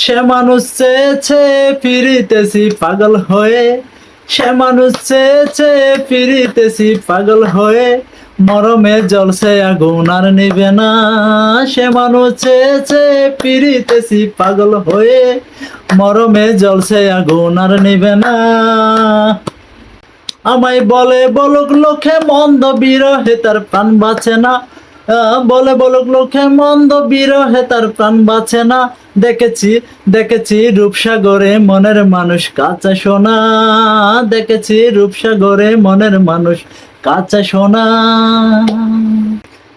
সে মানুষ চেয়েছে ফিরিতেছি পাগল হয়ে, সে মানুষ চেয়েছে ফিরিতেছি পাগল হয়ে, মরমে জ্বলছে আগুন আর নিবে না। সে মানুষ চেয়েছে ফিরিতেছি পাগল হয়ে, মরমে জ্বলছে আগুন আর নিবে না। আমায় বলে বলুক লোকে মন্দ বিরহে তার প্রাণ বাঁচে না, বলে বলুক লোকে মন্দ বিরহে তার প্রাণ বাঁচে না। দেখেছি দেখেছি রূপসাগরে মনের মানুষ কাঁচা সোনা, দেখেছি রূপসাগরে মনের মানুষ কাঁচা সোনা।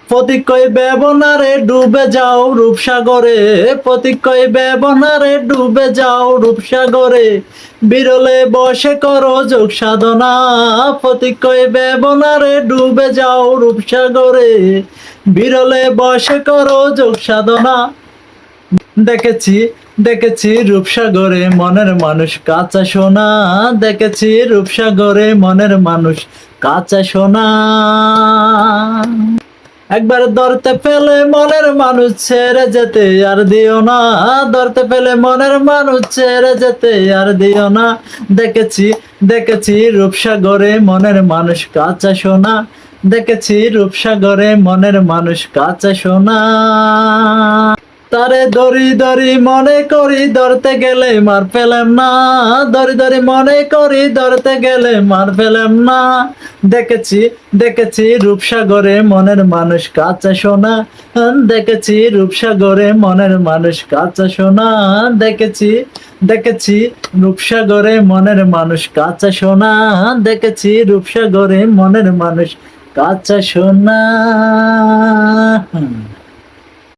প্রতিকয় ব্যবনারে ডুবে যাও রূপসাগরে, প্রতিকয় ব্যবনারে ডুবে যাও রূপসাগরে, বিরলে বসে করো যোগ সাধনা। প্রতিকয় ব্যবনারে ডুবে যাও রূপসাগরে, বিরলে বসে করো যোগ সাধনা। দেখেছি দেখেছি রূপসাগরে মনের মানুষ কাঁচা সোনা, দেখেছি রূপসাগরে মনের মানুষ কাঁচা সোনা। একবার ধরতে পেলে মনের মানুষ ছেড়ে যেতে আর দিও না, ধরতে পেলে মনের মানুষ ছেড়ে যেতে আর দিও না। দেখেছি দেখেছি রূপসাগরে মনের মানুষ কাঁচা সোনা, দেখেছি রূপসাগরে মনের মানুষ কাঁচা সোনা। তারে দড়ি দড়ি মনে করি ধরতে গেলে মার পেলাম না, দড়ি দড়ি মনে করি ধরতে গেলে মার পেলাম না। দেখেছি দেখেছি রূপসাগরে মনের মানুষ কাঁচা সোনা, দেখেছি রূপসাগরে মনের মানুষ কাঁচা সোনা। দেখেছি দেখেছি রূপসাগরে মনের মানুষ কাঁচা সোনা, দেখেছি রূপসাগরে মনের মানুষ কাঁচা সোনা।